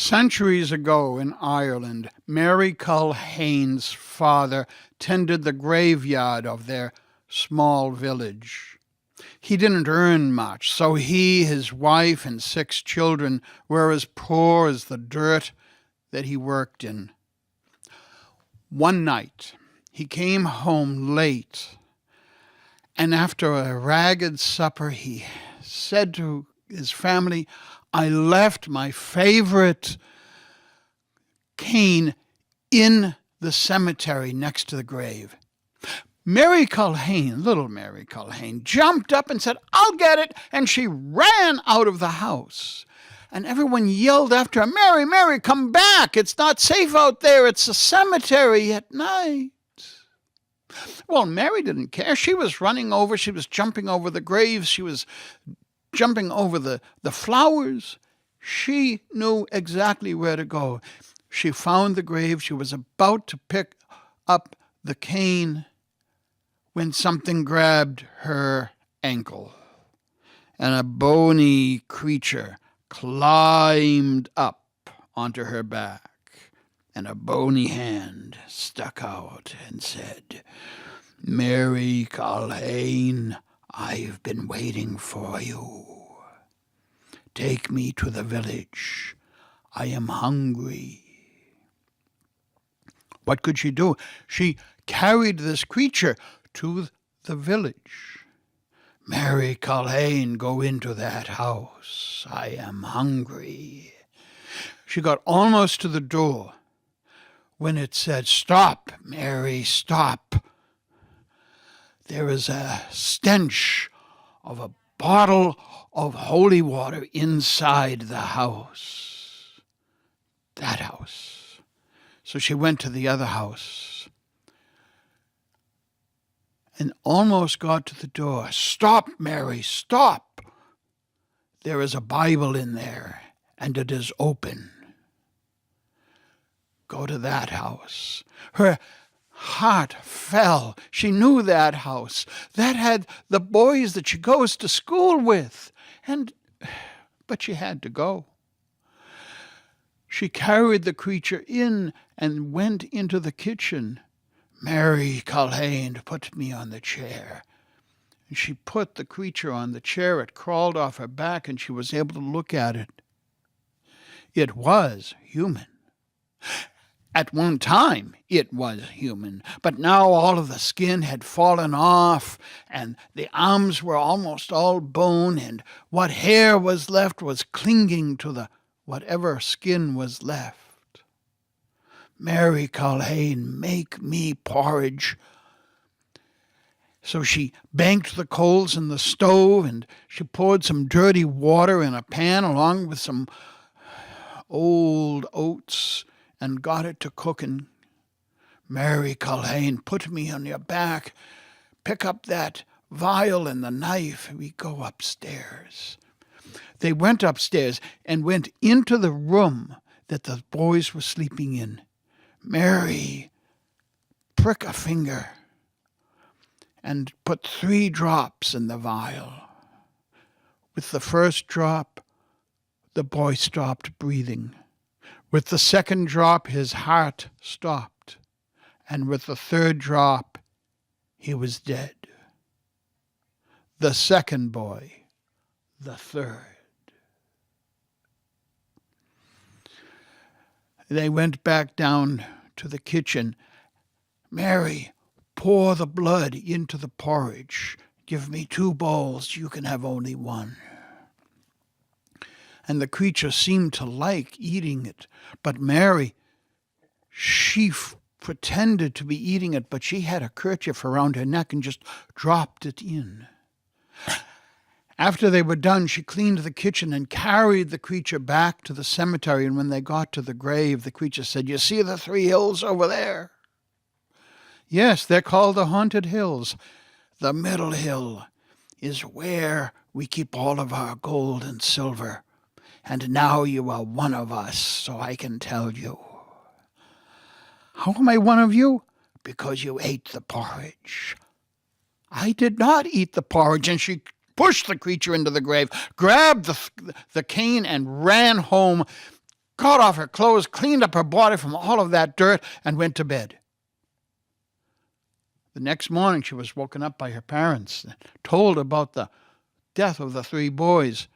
Centuries ago in Ireland, Mary Culhane's father tended the graveyard of their small village. He didn't earn much, so he, his wife, and 6 children were as poor as the dirt that he worked in. One night, he came home late, and after a ragged supper, he said to his family, "I left my favorite cane in the cemetery next to the grave." Mary Culhane, little Mary Culhane, jumped up and said, "I'll get it," and she ran out of the house. And everyone yelled after her, "Mary, Mary, come back. It's not safe out there. It's a cemetery at night." Well, Mary didn't care. She was running over. She was jumping over the graves. She was jumping over the flowers. She knew exactly where to go. She found the grave. She was about to pick up the cane when something grabbed her ankle, and a bony creature climbed up onto her back, and a bony hand stuck out and said, "Mary Culhane, I've been waiting for you. Take me to the village. I am hungry." What could she do? She carried this creature to the village. "Mary Culhane, go into that house. I am hungry." She got almost to the door when it said, "Stop, Mary, stop. There is a stench of a bottle of holy water inside the house." That house. So she went to the other house and almost got to the door. "Stop, Mary, stop. There is a Bible in there, and it is open. Go to that house." Her heart fell. She knew that house. That had the boys that she goes to school with. But she had to go. She carried the creature in and went into the kitchen. "Mary Culhane, put me on the chair." And she put the creature on the chair. It crawled off her back, and she was able to look at it. It was human. At one time, it was human, but now all of the skin had fallen off, and the arms were almost all bone, and what hair was left was clinging to the whatever skin was left. "Mary Culhane, make me porridge." So she banked the coals in the stove, and she poured some dirty water in a pan along with some old oats, and got it to cooking. "Mary Culhane, put me on your back. Pick up that vial and the knife." We go upstairs. They went upstairs and went into the room that the boys were sleeping in. "Mary, prick a finger and put 3 drops in the vial." With the first drop, the boy stopped breathing. With the second drop, his heart stopped. And with the third drop, he was dead. The second boy, the third. They went back down to the kitchen. "Mary, pour the blood into the porridge. Give me 2 bowls. You can have only 1. And the creature seemed to like eating it. But Mary, she pretended to be eating it, but she had a kerchief around her neck and just dropped it in. After they were done, she cleaned the kitchen and carried the creature back to the cemetery. And when they got to the grave, the creature said, "You see the 3 hills over there?" "Yes, they're called the Haunted Hills." "The middle hill is where we keep all of our gold and silver. And now you are one of us, so I can tell you." "How am I one of you?" "Because you ate the porridge." "I did not eat the porridge." And she pushed the creature into the grave, grabbed the cane, and ran home, got off her clothes, cleaned up her body from all of that dirt, and went to bed. The next morning she was woken up by her parents and told about the death of the 3 boys.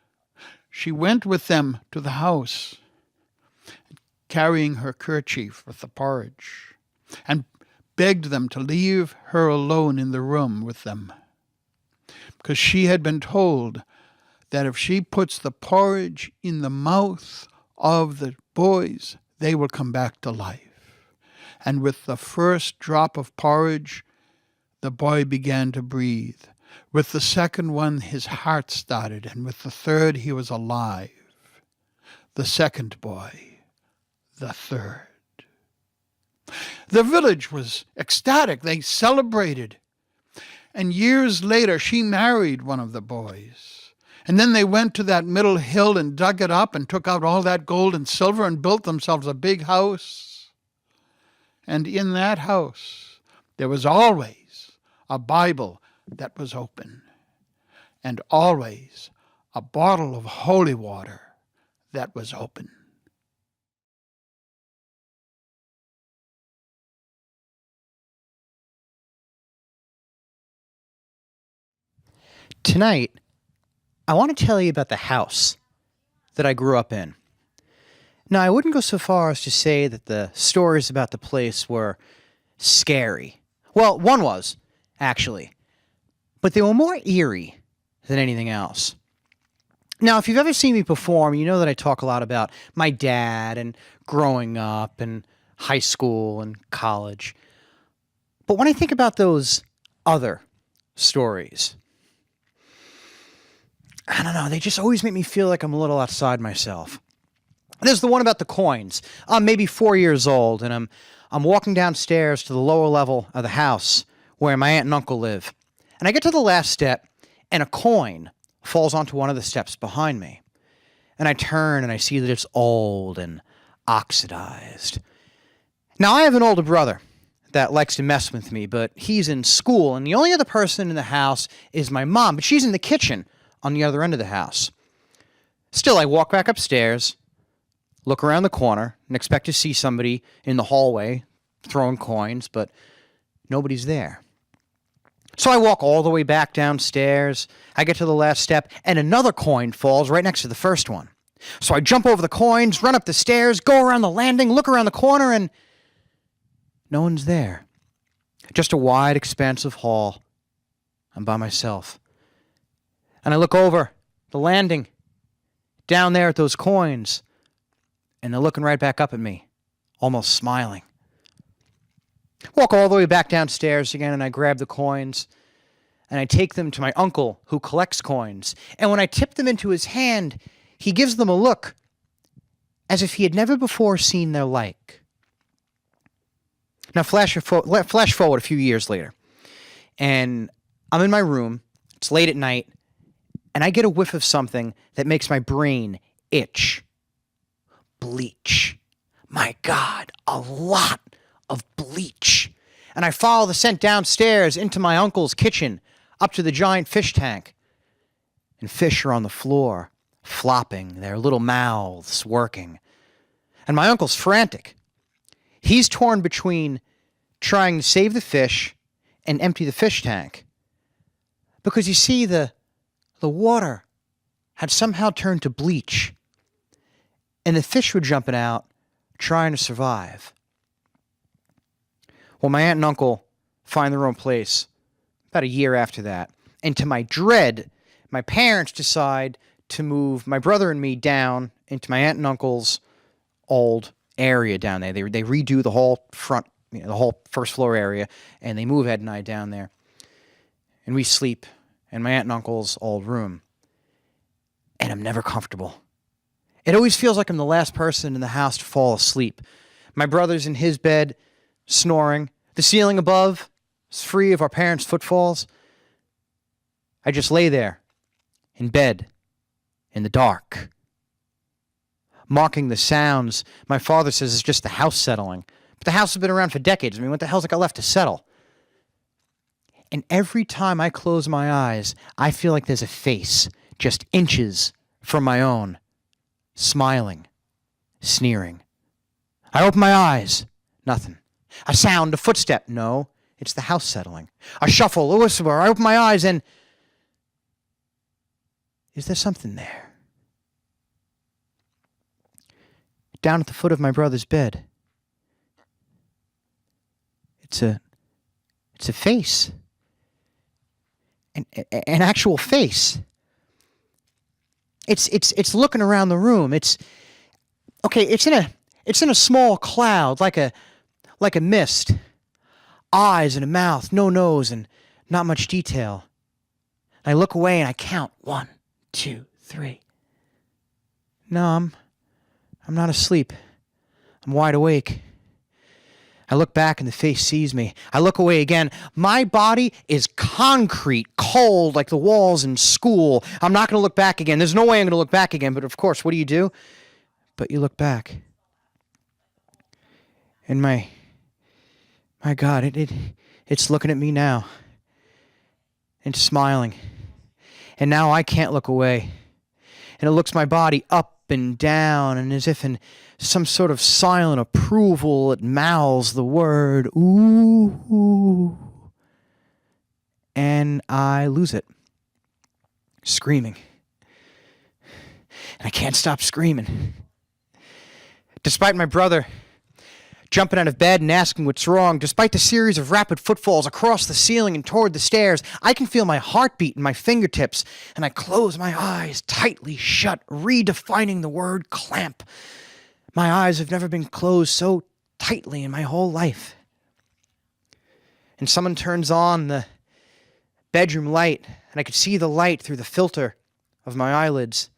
She went with them to the house, carrying her kerchief with the porridge, and begged them to leave her alone in the room with them, because she had been told that if she puts the porridge in the mouth of the boys, they will come back to life. And with the first drop of porridge, the boy began to breathe. With the second one, his heart started, and with the third, he was alive. The second boy, the third. The village was ecstatic. They celebrated. And years later, she married one of the boys. And then they went to that middle hill and dug it up and took out all that gold and silver and built themselves a big house. And in that house, there was always a Bible that was open, and always a bottle of holy water that was open. Tonight, I want to tell you about the house that I grew up in. Now, I wouldn't go so far as to say that the stories about the place were scary. Well, one was, actually. But they were more eerie than anything else. Now, if you've ever seen me perform, you know that I talk a lot about my dad and growing up and high school and college. But when I think about those other stories, I don't know, they just always make me feel like I'm a little outside myself. There's the one about the coins. I'm maybe 4 years old, and I'm walking downstairs to the lower level of the house where my aunt and uncle live. And I get to the last step, and a coin falls onto one of the steps behind me. And I turn, and I see that it's old and oxidized. Now, I have an older brother that likes to mess with me, but he's in school, and the only other person in the house is my mom, but she's in the kitchen on the other end of the house. Still, I walk back upstairs, look around the corner, and expect to see somebody in the hallway throwing coins, but nobody's there. So I walk all the way back downstairs. I get to the last step, and another coin falls right next to the first one. So I jump over the coins, run up the stairs, go around the landing, look around the corner, and no one's there. Just a wide, expansive hall. I'm by myself. And I look over the landing, down there at those coins, and they're looking right back up at me, almost smiling. Walk all the way back downstairs again, and I grab the coins, and I take them to my uncle who collects coins. And when I tip them into his hand, he gives them a look as if he had never before seen their like. Now, flash forward a few years later, and I'm in my room. It's late at night, and I get a whiff of something that makes my brain itch. Bleach. My God, a lot of bleach. And I follow the scent downstairs into my uncle's kitchen, up to the giant fish tank. And fish are on the floor, flopping, their little mouths working. And my uncle's frantic. He's torn between trying to save the fish and empty the fish tank. Because you see, the water had somehow turned to bleach. And the fish were jumping out, trying to survive. Well, my aunt and uncle find their own place about a year after that. And to my dread, my parents decide to move my brother and me down into my aunt and uncle's old area down there. They redo the whole front, the whole first floor area, and they move Ed and I down there. And we sleep in my aunt and uncle's old room. And I'm never comfortable. It always feels like I'm the last person in the house to fall asleep. My brother's in his bed, snoring. The ceiling above is free of our parents' footfalls. I just lay there, in bed, in the dark, mocking the sounds my father says is just the house settling. But the house has been around for decades. I mean, what the hell's it got left to settle? And every time I close my eyes, I feel like there's a face just inches from my own, smiling, sneering. I open my eyes. Nothing. A sound, a footstep. No, it's the house settling. A shuffle, a whisper. I open my eyes and... Is there something there? Down at the foot of my brother's bed. It's a face. An actual face. It's looking around the room. It's in a small cloud, like a mist. Eyes and a mouth, no nose, and not much detail. I look away and I count 1, 2, 3. No, I'm not asleep. I'm wide awake. I look back and the face sees me. I look away again. My body is concrete, cold like the walls in school. I'm not going to look back again. There's no way I'm going to look back again, but of course, what do? But you look back. And my God, it's looking at me now. And smiling. And now I can't look away. And it looks my body up and down, and as if in some sort of silent approval, it mouths the word, ooh. And I lose it. Screaming. And I can't stop screaming. Despite my brother jumping out of bed and asking what's wrong, despite the series of rapid footfalls across the ceiling and toward the stairs, I can feel my heartbeat in my fingertips, and I close my eyes tightly shut, redefining the word clamp. My eyes have never been closed so tightly in my whole life. And someone turns on the bedroom light, and I could see the light through the filter of my eyelids.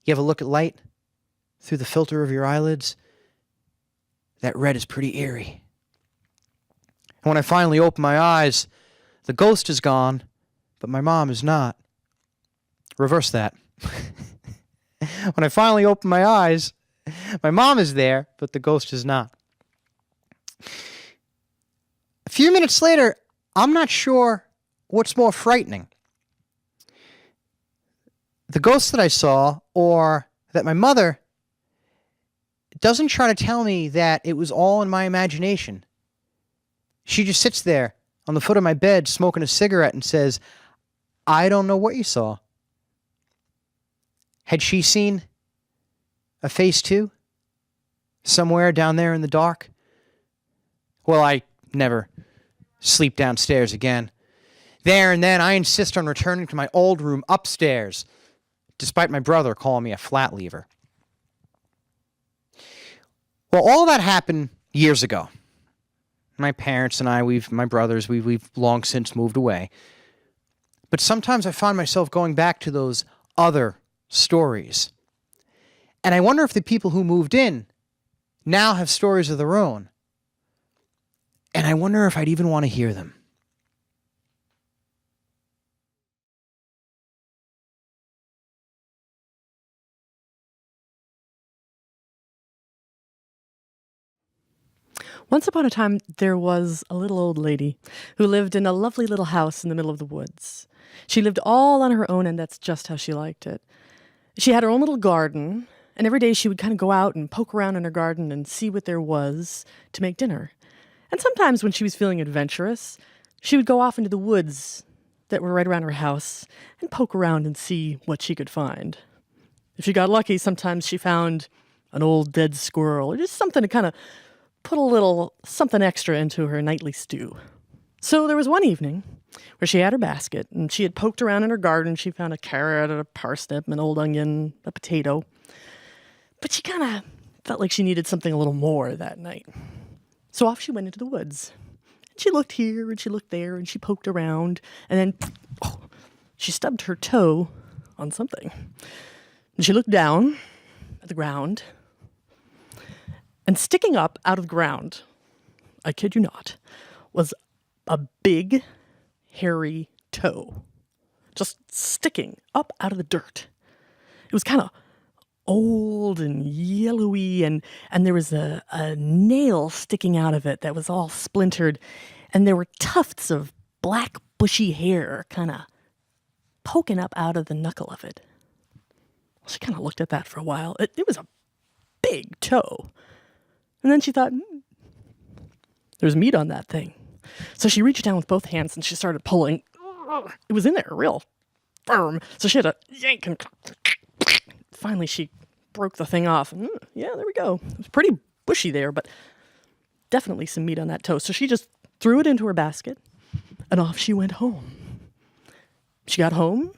You ever look at light through the filter of your eyelids? That red is pretty eerie. And when I finally open my eyes, the ghost is gone, but my mom is not. Reverse that. When I finally open my eyes, my mom is there, but the ghost is not. A few minutes later, I'm not sure what's more frightening. The ghost that I saw, or that my mother doesn't try to tell me that it was all in my imagination. She just sits there on the foot of my bed smoking a cigarette and says, I don't know what you saw. Had she seen a face too? Somewhere down there in the dark? Well, I never sleep downstairs again. There and then I insist on returning to my old room upstairs, despite my brother calling me a flat lever. Well, all that happened years ago. My parents and I, my brothers, we've long since moved away. But sometimes I find myself going back to those other stories. And I wonder if the people who moved in now have stories of their own. And I wonder if I'd even want to hear them. Once upon a time, there was a little old lady who lived in a lovely little house in the middle of the woods. She lived all on her own, and that's just how she liked it. She had her own little garden, and every day she would kind of go out and poke around in her garden and see what there was to make dinner. And sometimes when she was feeling adventurous, she would go off into the woods that were right around her house and poke around and see what she could find. If she got lucky, sometimes she found an old dead squirrel or just something to kind of put a little something extra into her nightly stew. So there was one evening where she had her basket and she had poked around in her garden. She found a carrot, a parsnip, an old onion, a potato. But she kind of felt like she needed something a little more that night. So off she went into the woods. And she looked here and she looked there and she poked around. And then she stubbed her toe on something. And she looked down at the ground. And sticking up out of the ground, I kid you not, was a big, hairy toe. Just sticking up out of the dirt. It was kind of old and yellowy, and there was a nail sticking out of it that was all splintered, and there were tufts of black, bushy hair kind of poking up out of the knuckle of it. She kind of looked at that for a while. It was a big toe. And then she thought, there's meat on that thing. So she reached down with both hands and she started pulling. It was in there real firm. So she had to yank and finally she broke the thing off. And yeah, there we go. It was pretty bushy there, but definitely some meat on that toe. So she just threw it into her basket and off she went home. She got home.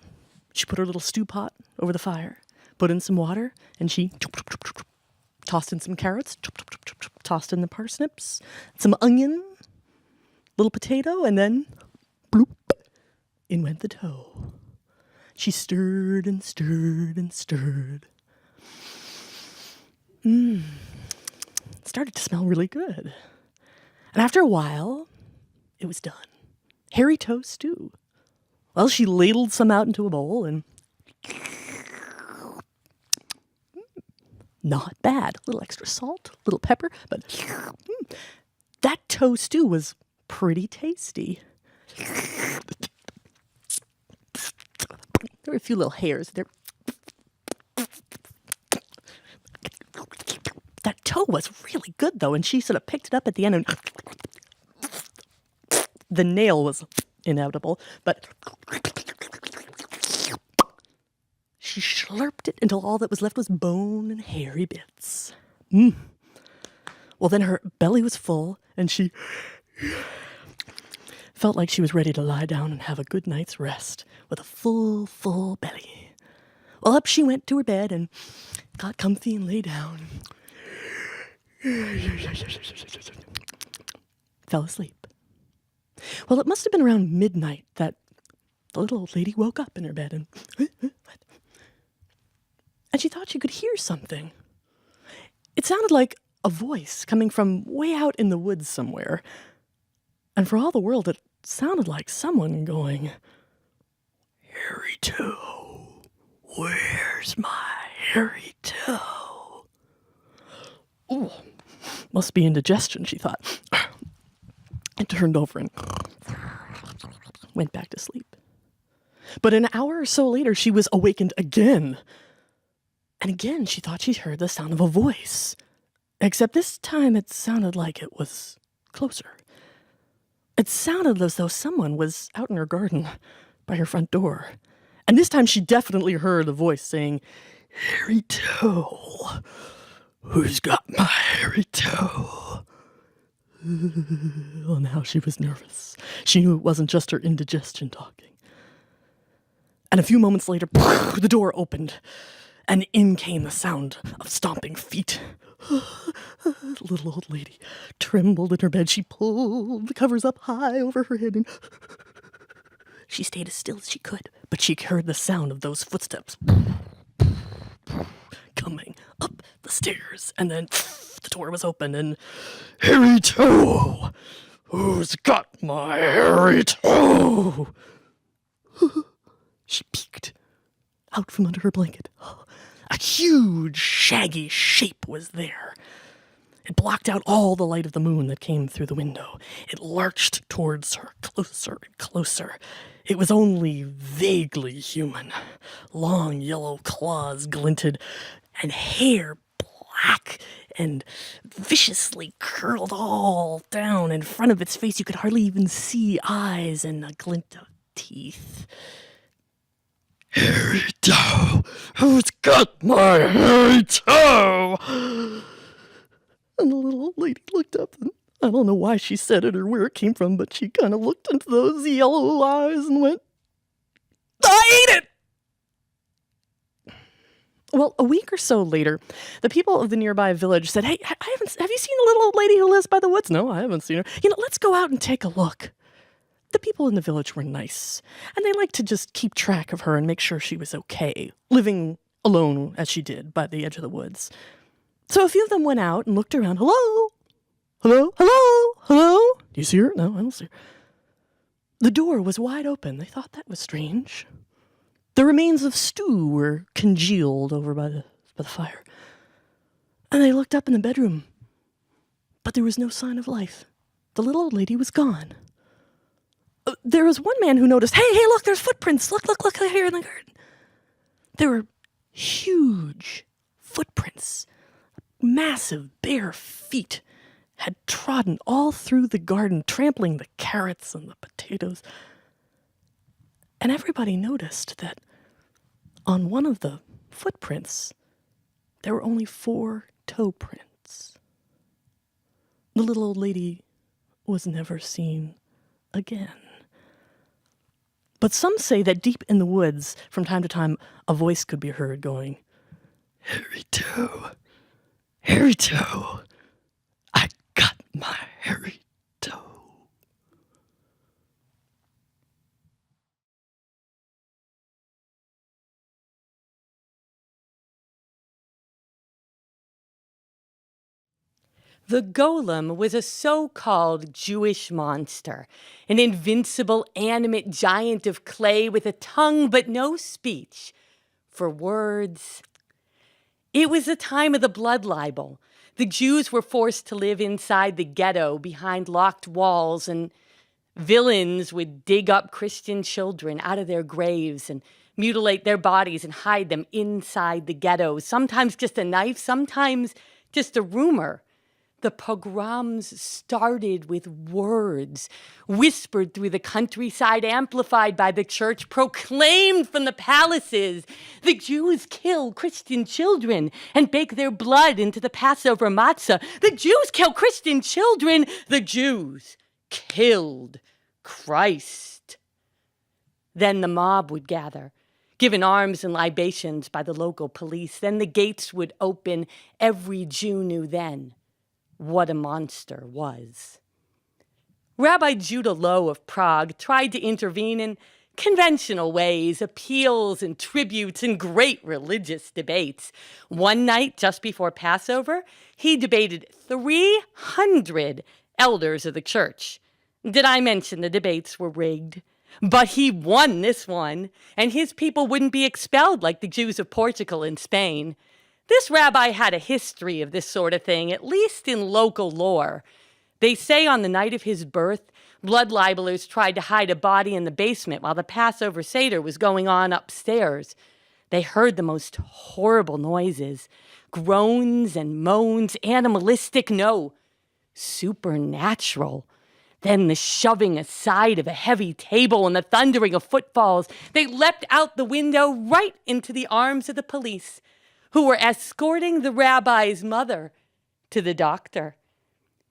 She put her little stew pot over the fire, put in some water, and she tossed in some carrots, tossed in the parsnips, some onion, little potato, and then bloop, in went the toe. She stirred and stirred and stirred. It started to smell really good. And after a while, it was done. Hairy toe stew. Well, she ladled some out into a bowl and not bad. A little extra salt, a little pepper, but that toe stew was pretty tasty. There were a few little hairs there. That toe was really good, though, and she sort of picked it up at the end, and the nail was inevitable, but she slurped it until all that was left was bone and hairy bits. Well, then her belly was full, and she felt like she was ready to lie down and have a good night's rest with a full belly. Well, up she went to her bed and got comfy and lay down. Fell asleep. Well, it must have been around midnight that the little old lady woke up in her bed and she thought she could hear something. It sounded like a voice coming from way out in the woods somewhere. And for all the world, it sounded like someone going, "Hairy toe, where's my hairy toe?" Ooh, must be indigestion, she thought. And turned over and went back to sleep. But an hour or so later, she was awakened again. And again, she thought she heard the sound of a voice. Except this time, it sounded like it was closer. It sounded as though someone was out in her garden by her front door. And this time, she definitely heard a voice saying, "Hairy toe, who's got my hairy toe?" Well, now she was nervous. She knew it wasn't just her indigestion talking. And a few moments later, the door opened, and in came the sound of stomping feet. The little old lady trembled in her bed. She pulled the covers up high over her head, and she stayed as still as she could. But she heard the sound of those footsteps coming up the stairs, and then the door was open, and "Hairy toe, who's got my hairy toe?" She peeked out from under her blanket. A huge, shaggy shape was there. It blocked out all the light of the moon that came through the window. It lurched towards her, closer and closer. It was only vaguely human. Long yellow claws glinted, and hair black and viciously curled all down in front of its face. You could hardly even see eyes and a glint of teeth. "Hairy toe, who's got my hairy toe?" And the little old lady looked up, and I don't know why she said it or where it came from, but she kind of looked into those yellow eyes and went, "I ate it!" Well, a week or so later, the people of the nearby village said, "Hey, have you seen the little old lady who lives by the woods?" "No, I haven't seen her." Let's go out and take a look." The people in the village were nice, and they liked to just keep track of her and make sure she was okay, living alone as she did by the edge of the woods. So a few of them went out and looked around. "Hello? Hello? Hello? Hello? Do you see her?" "No, I don't see her." The door was wide open. They thought that was strange. The remains of stew were congealed over by the fire. And they looked up in the bedroom, but there was no sign of life. The little old lady was gone. There was one man who noticed, hey, look, there's footprints. Look here in the garden. There were huge footprints, massive bare feet had trodden all through the garden, trampling the carrots and the potatoes. And everybody noticed that on one of the footprints, there were only 4 toe prints. The little old lady was never seen again. But some say that deep in the woods, from time to time, a voice could be heard going, "Hairy toe, hairy toe, I got my hairy toe." The Golem was a so-called Jewish monster, an invincible, animate giant of clay with a tongue but no speech for words. It was the time of the blood libel. The Jews were forced to live inside the ghetto behind locked walls, and villains would dig up Christian children out of their graves and mutilate their bodies and hide them inside the ghetto. Sometimes just a knife, sometimes just a rumor. The pogroms started with words, whispered through the countryside, amplified by the church, proclaimed from the palaces. The Jews kill Christian children and bake their blood into the Passover matzah. The Jews kill Christian children. The Jews killed Christ. Then the mob would gather, given arms and libations by the local police. Then the gates would open. Every Jew knew then what a monster was. Rabbi Judah Low of Prague tried to intervene in conventional ways, appeals and tributes and great religious debates. One night, just before Passover, he debated 300 elders of the church. Did I mention the debates were rigged? But he won this one, and his people wouldn't be expelled like the Jews of Portugal and Spain. This rabbi had a history of this sort of thing, at least in local lore. They say on the night of his birth, blood libelers tried to hide a body in the basement while the Passover Seder was going on upstairs. They heard the most horrible noises, groans and moans, animalistic, no, supernatural. Then the shoving aside of a heavy table and the thundering of footfalls. They leapt out the window right into the arms of the police, who were escorting the rabbi's mother to the doctor.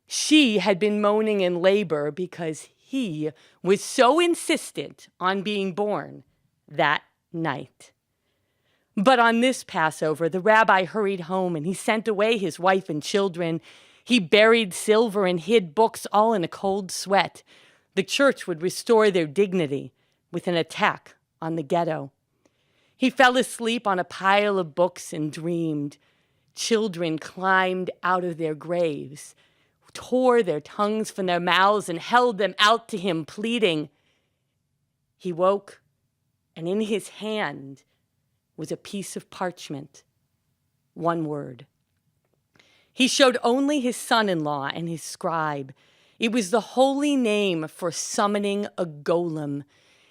She had been moaning in labor because he was so insistent on being born that night. But on this Passover, the rabbi hurried home and he sent away his wife and children. He buried silver and hid books, all in a cold sweat. The church would restore their dignity with an attack on the ghetto. He fell asleep on a pile of books and dreamed. Children climbed out of their graves, tore their tongues from their mouths and held them out to him, pleading. He woke, and in his hand was a piece of parchment, one word. He showed only his son-in-law and his scribe. It was the holy name for summoning a golem.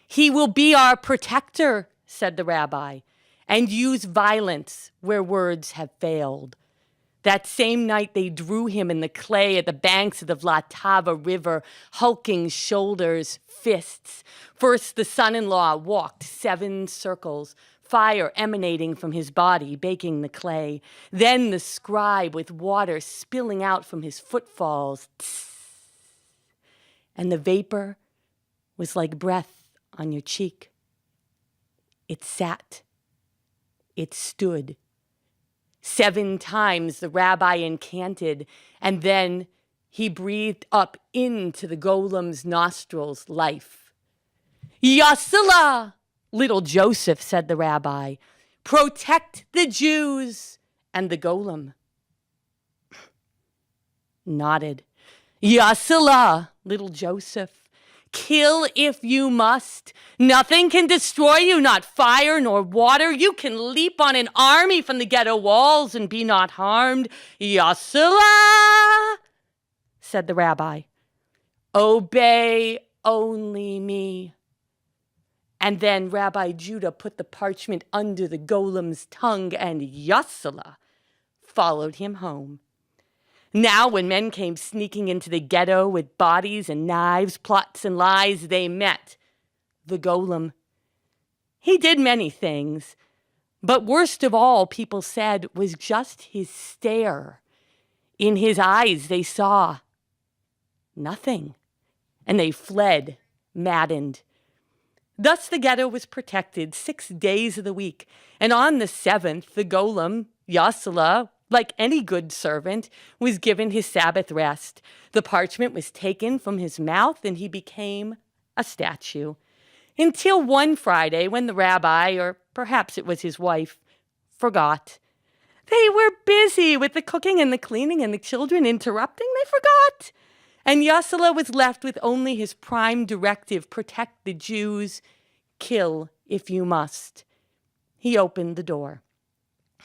"He will be our protector," said the rabbi, "and use violence where words have failed." That same night they drew him in the clay at the banks of the Vltava River, hulking shoulders, fists. First the son-in-law walked 7 circles, fire emanating from his body, baking the clay. Then the scribe with water spilling out from his footfalls. Tss. And the vapor was like breath on your cheek. It sat. It stood. 7 times the rabbi incanted, and then he breathed up into the golem's nostrils life. "Yasala, little Joseph," said the rabbi. "Protect the Jews and the golem." Nodded. "Yasala, little Joseph. Kill if you must. Nothing can destroy you, not fire nor water. You can leap on an army from the ghetto walls and be not harmed. Yasala, said the rabbi. Obey only me. And then Rabbi Judah put the parchment under the golem's tongue, and Yasala followed him home. Now, when men came sneaking into the ghetto with bodies and knives, plots and lies, they met the Golem. He did many things, but worst of all, people said, was just his stare. In his eyes, they saw nothing, and they fled, maddened. Thus the ghetto was protected 6 days of the week, and on the 7th, the Golem, Yasala, like any good servant, was given his Sabbath rest. The parchment was taken from his mouth, and he became a statue. Until one Friday, when the rabbi, or perhaps it was his wife, forgot. They were busy with the cooking and the cleaning and the children interrupting. They forgot. And Yasala was left with only his prime directive, protect the Jews, kill if you must. He opened the door.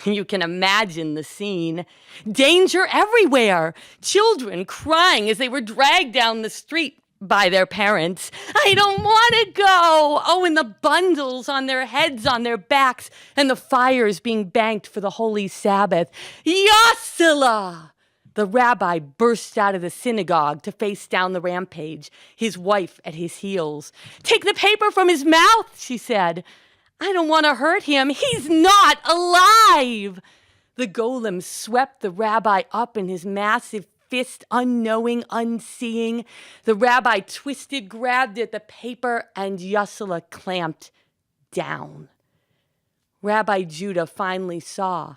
You can imagine the scene. Danger everywhere. Children crying as they were dragged down the street by their parents. I don't want to go. Oh, and the bundles on their heads, on their backs, and the fires being banked for the holy Sabbath. Yasala! The rabbi burst out of the synagogue to face down the rampage, his wife at his heels. Take the paper from his mouth, she said. I don't want to hurt him. He's not alive. The Golem swept the rabbi up in his massive fist, unknowing, unseeing. The rabbi twisted, grabbed at the paper, and Yasala clamped down. Rabbi Judah finally saw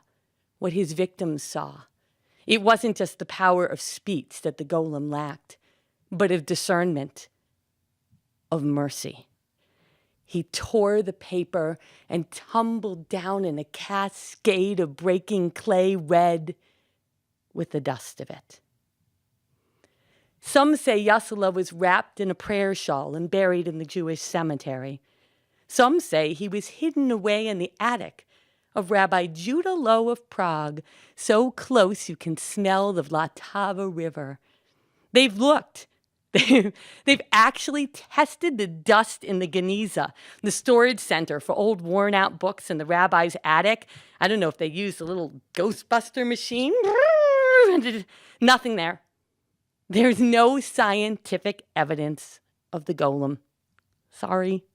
what his victims saw. It wasn't just the power of speech that the Golem lacked, but of discernment, of mercy. He tore the paper and tumbled down in a cascade of breaking clay red with the dust of it. Some say Yasala was wrapped in a prayer shawl and buried in the Jewish cemetery. Some say he was hidden away in the attic of Rabbi Judah Low of Prague, so close you can smell the Vltava River. They've looked. They've actually tested the dust in the Geniza, the storage center for old worn-out books in the rabbi's attic. I don't know if they used a little Ghostbuster machine. Nothing there. There's no scientific evidence of the Golem. Sorry.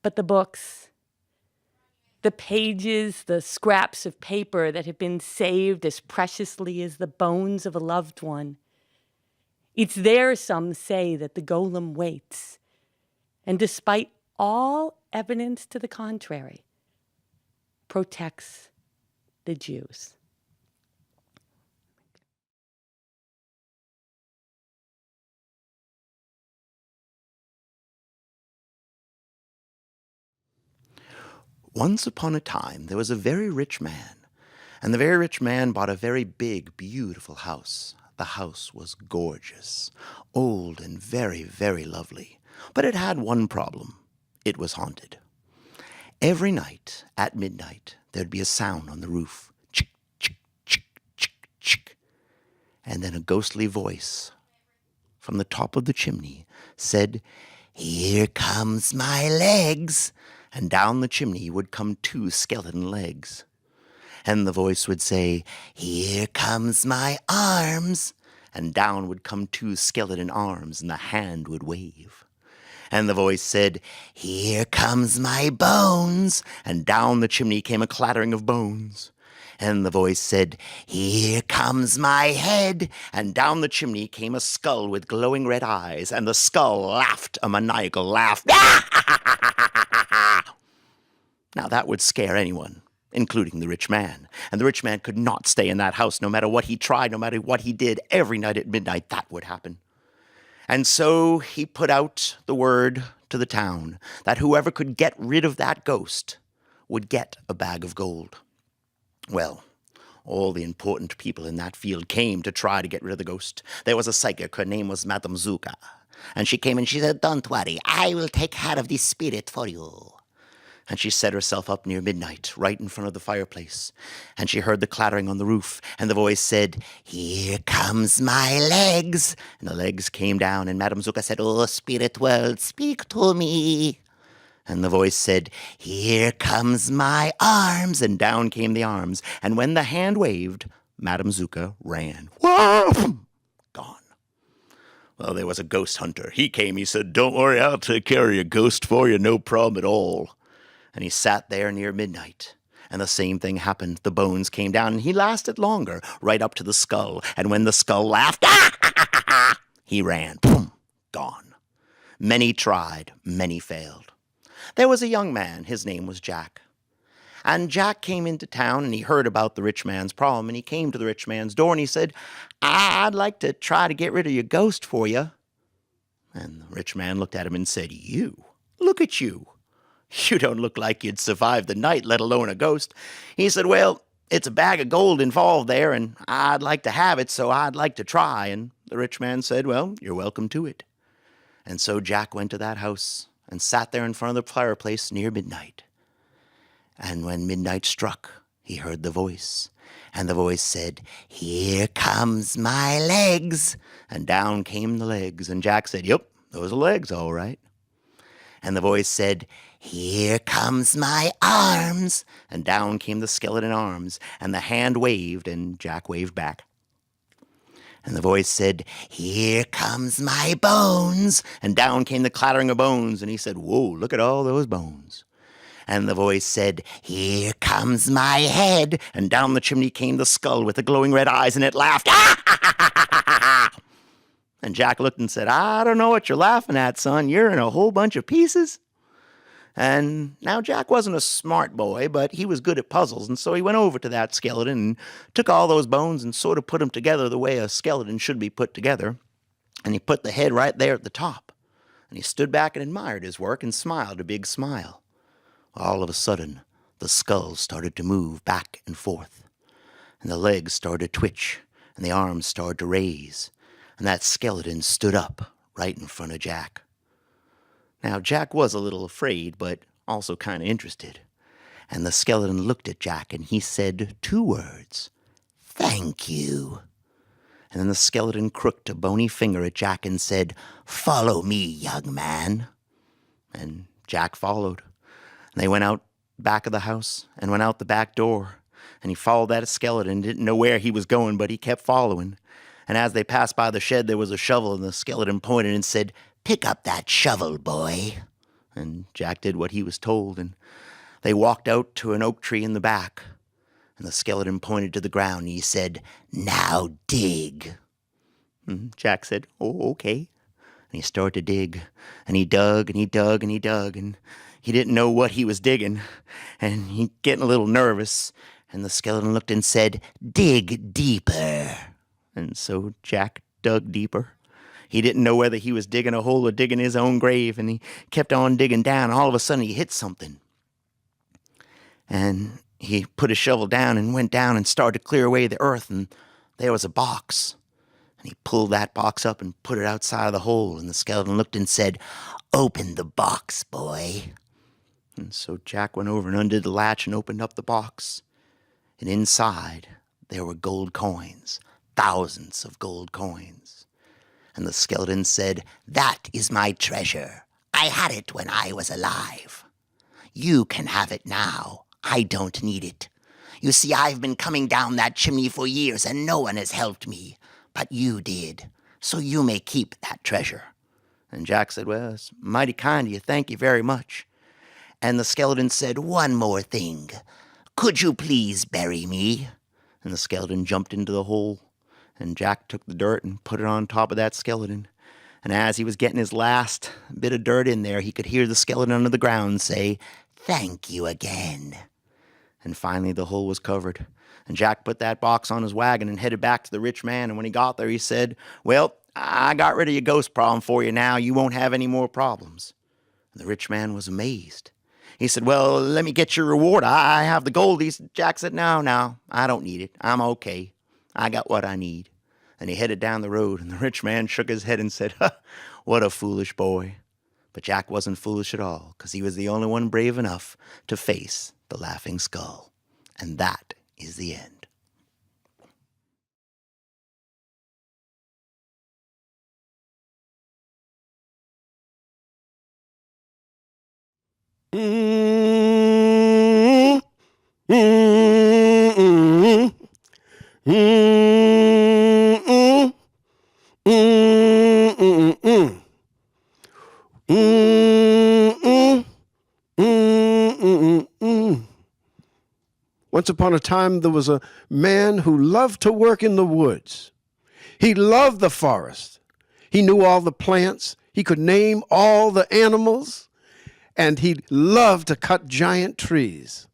But the books, the pages, the scraps of paper that have been saved as preciously as the bones of a loved one. It's there, some say, that the Golem waits. And despite all evidence to the contrary, protects the Jews. Once upon a time, there was a very rich man, and the very rich man bought a very big, beautiful house. The house was gorgeous, old and very, very lovely, but it had one problem. It was haunted. Every night, at midnight, there'd be a sound on the roof, chick, chick, chick, chick, chick, and then a ghostly voice from the top of the chimney said, "Here comes my legs." And down the chimney would come 2 skeleton legs. And the voice would say, "Here comes my arms." And down would come 2 skeleton arms, and the hand would wave. And the voice said, "Here comes my bones." And down the chimney came a clattering of bones. And the voice said, "Here comes my head." And down the chimney came a skull with glowing red eyes, and the skull laughed a maniacal laugh. Now that would scare anyone, including the rich man. And the rich man could not stay in that house no matter what he tried, no matter what he did. Every night at midnight, that would happen. And so he put out the word to the town that whoever could get rid of that ghost would get a bag of gold. Well, all the important people in that field came to try to get rid of the ghost. There was a psychic. Her name was Madame Zuka. And she came and she said, "Don't worry, I will take care of this spirit for you." And she set herself up near midnight, right in front of the fireplace. And she heard the clattering on the roof, and the voice said, "Here comes my legs." And the legs came down, and Madame Zuka said, "Oh, spirit world, speak to me." And the voice said, "Here comes my arms." And down came the arms. And when the hand waved, Madame Zuka ran. Whoa! Gone. Well, there was a ghost hunter. He came. He said, "Don't worry, I'll take care of your ghost for you. No problem at all." And he sat there near midnight. And the same thing happened. The bones came down, and he lasted longer, right up to the skull. And when the skull laughed, he ran. Boom! Gone. Many tried, many failed. There was a young man. His name was Jack. And Jack came into town, and he heard about the rich man's problem, and he came to the rich man's door, and he said, "I'd like to try to get rid of your ghost for you." And the rich man looked at him and said, "You? Look at you. You don't look like you'd survive the night, let alone a ghost." He said, "Well, it's a bag of gold involved there, and I'd like to have it, so I'd like to try." And the rich man said, "Well, you're welcome to it." And so Jack went to that house and sat there in front of the fireplace near midnight. And when midnight struck, he heard the voice. And the voice said, "Here comes my legs." And down came the legs. And Jack said, "Yep, those are legs, all right." And the voice said, "Here comes my arms." And down came the skeleton arms. And the hand waved, and Jack waved back. And the voice said, "Here comes my bones." And down came the clattering of bones. And he said, "Whoa, look at all those bones." And the voice said, "Here comes my head." And down the chimney came the skull with the glowing red eyes, and it laughed. And Jack looked and said, "I don't know what you're laughing at, son. You're in a whole bunch of pieces." And now Jack wasn't a smart boy, but he was good at puzzles, and so he went over to that skeleton and took all those bones and sort of put them together the way a skeleton should be put together. And he put the head right there at the top. And he stood back and admired his work and smiled a big smile. All of a sudden, the skull started to move back and forth, and the legs started to twitch, and the arms started to raise, and that skeleton stood up right in front of Jack. Now, Jack was a little afraid, but also kind of interested. And the skeleton looked at Jack, and he said 2 words, "Thank you." And then the skeleton crooked a bony finger at Jack and said, "Follow me, young man." And Jack followed. And they went out back of the house and went out the back door. And he followed that skeleton, didn't know where he was going, but he kept following. And as they passed by the shed, there was a shovel, and the skeleton pointed and said, "Pick up that shovel, boy." And Jack did what he was told, and they walked out to an oak tree in the back. And the skeleton pointed to the ground, and he said, "Now dig." And Jack said, "Oh, okay." And he started to dig, and he dug, and he dug, and he dug, and he didn't know what he was digging, and he getting a little nervous. And the skeleton looked and said, "Dig deeper." And so Jack dug deeper. He didn't know whether he was digging a hole or digging his own grave, and he kept on digging down. All of a sudden, he hit something. And he put his shovel down and went down and started to clear away the earth, and there was a box. And he pulled that box up and put it outside of the hole, and the skeleton looked and said, "Open the box, boy." And so Jack went over and undid the latch and opened up the box. And inside, there were gold coins, thousands of gold coins. And the skeleton said, "That is my treasure. I had it when I was alive. You can have it now. I don't need it. You see, I've been coming down that chimney for years, and no one has helped me. But you did, so you may keep that treasure." And Jack said, "Well, it's mighty kind of you. Thank you very much." And the skeleton said, "One more thing. Could you please bury me?" And the skeleton jumped into the hole, and Jack took the dirt and put it on top of that skeleton. And as he was getting his last bit of dirt in there, he could hear the skeleton under the ground say, "Thank you again." And finally the hole was covered. And Jack put that box on his wagon and headed back to the rich man. And when he got there, he said, "Well, I got rid of your ghost problem for you now. You won't have any more problems." And the rich man was amazed. He said, "Well, let me get your reward. I have the gold." Jack said, No, I don't need it. I'm okay. I got what I need." And he headed down the road, and the rich man shook his head and said, "What a foolish boy." But Jack wasn't foolish at all, because he was the only one brave enough to face the laughing skull. And that is the end. Mm-mm. Mm-mm-mm-mm. Mm-mm. Mm-mm-mm-mm. Once upon a time, there was a man who loved to work in the woods. He loved the forest. He knew all the plants. He could name all the animals. And he loved to cut giant trees.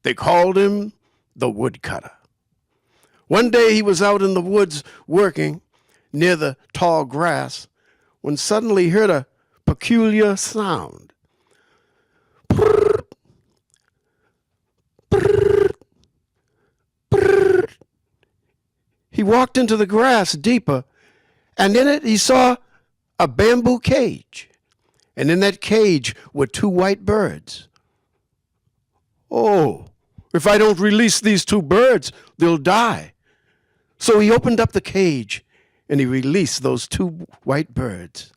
They called him the Woodcutter. One day he was out in the woods working near the tall grass when suddenly he heard a peculiar sound. Brrr, brrr, brrr. He walked into the grass deeper, and in it he saw a bamboo cage. And in that cage were 2 white birds. Oh, if I don't release these 2 birds, they'll die. So he opened up the cage and he released those 2 white birds.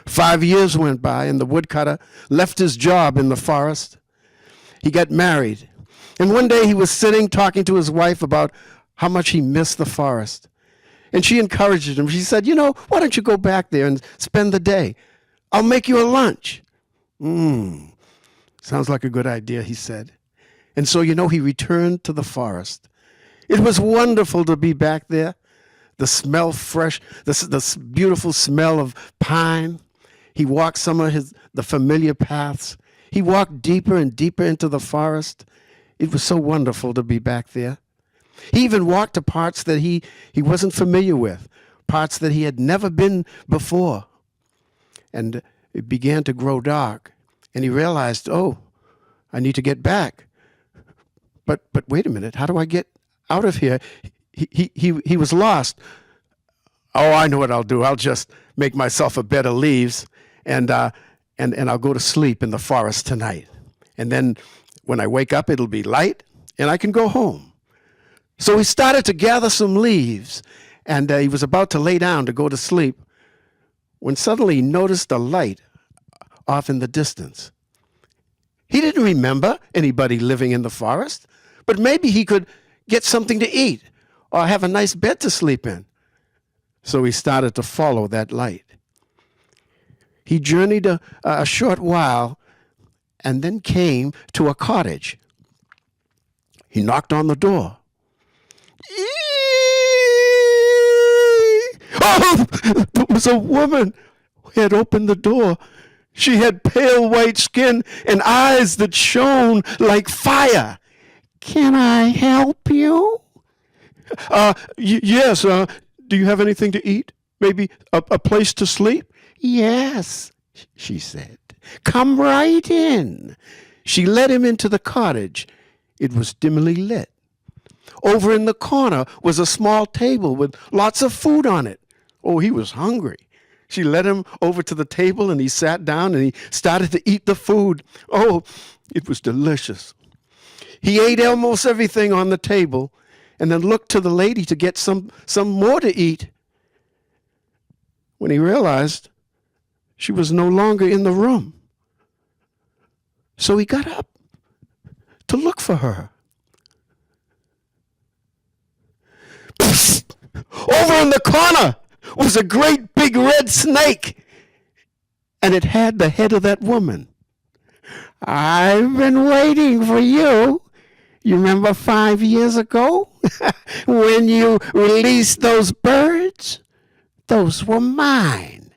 5 years went by and the woodcutter left his job in the forest. He got married. And one day he was sitting talking to his wife about how much he missed the forest. And she encouraged him. She said, why don't you go back there and spend the day? I'll make you a lunch. Sounds like a good idea, he said. And so, he returned to the forest. It was wonderful to be back there. The smell fresh, the beautiful smell of pine. He walked some of the familiar paths. He walked deeper and deeper into the forest. It was so wonderful to be back there. He even walked to parts that he wasn't familiar with, parts that he had never been before. And it began to grow dark, and he realized, I need to get back. But wait a minute, how do I get out of here? He was lost. Oh, I know what I'll do. I'll just make myself a bed of leaves, and I'll go to sleep in the forest tonight. And then when I wake up, it'll be light, and I can go home. So he started to gather some leaves, and he was about to lay down to go to sleep when suddenly he noticed a light off in the distance. He didn't remember anybody living in the forest, but maybe he could get something to eat or have a nice bed to sleep in. So he started to follow that light. He journeyed a short while and then came to a cottage. He knocked on the door. Oh, there was a woman who had opened the door. She had pale white skin and eyes that shone like fire. Can I help you? Yes. Do you have anything to eat? Maybe a place to sleep? Yes, she said. Come right in. She led him into the cottage. It was dimly lit. Over in the corner was a small table with lots of food on it. Oh, he was hungry. She led him over to the table, and he sat down, and he started to eat the food. Oh, it was delicious. He ate almost everything on the table and then looked to the lady to get some more to eat. When he realized she was no longer in the room. So he got up to look for her. Over in the corner was a great big red snake, and it had the head of that woman. I've been waiting for you. You remember 5 years ago when you released those birds? Those were mine.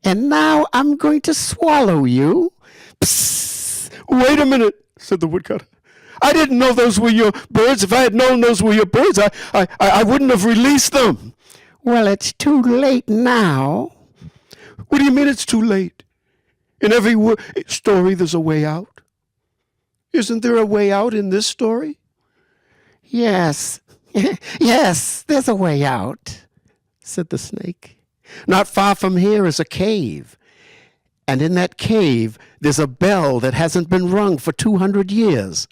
And now I'm going to swallow you. Psst. Wait a minute, said the woodcutter. I didn't know those were your birds. If I had known those were your birds, I wouldn't have released them. Well, it's too late now. What do you mean it's too late? In every story, there's a way out. Isn't there a way out in this story? Yes, yes, there's a way out, said the snake. Not far from here is a cave. And in that cave, there's a bell that hasn't been rung for 200 years.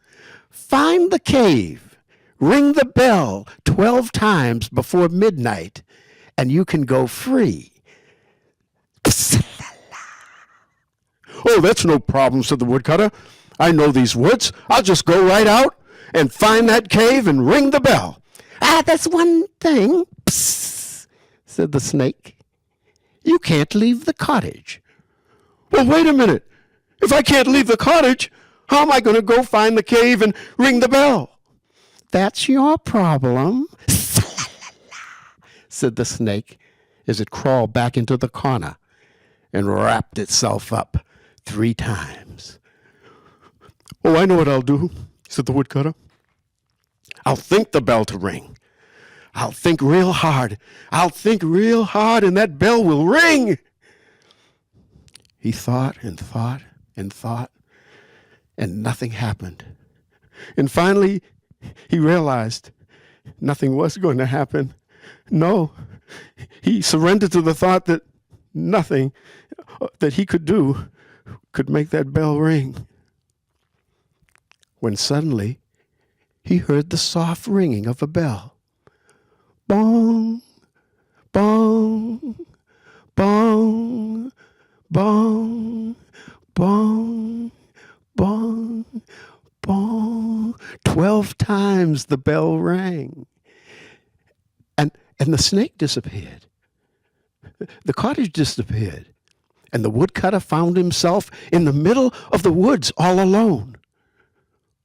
Find the cave, ring the bell 12 times before midnight, and you can go free. Oh, that's no problem, said the woodcutter. I know these woods. I'll just go right out and find that cave and ring the bell. That's one thing, psst, said the snake. You can't leave the cottage. Well, wait a minute. If I can't leave the cottage, how am I going to go find the cave and ring the bell? That's your problem, said the snake as it crawled back into the corner and wrapped itself up 3 times. Oh, I know what I'll do, said the woodcutter. I'll think the bell to ring. I'll think real hard. I'll think real hard, and that bell will ring. He thought and thought and thought, and nothing happened. And finally, he realized nothing was going to happen. No, he surrendered to the thought that nothing that he could do could make that bell ring. When suddenly, he heard the soft ringing of a bell. Bong, bong, bong, bong, bong, bong, bong. 12 times the bell rang. And the snake disappeared. The cottage disappeared. And the woodcutter found himself in the middle of the woods all alone.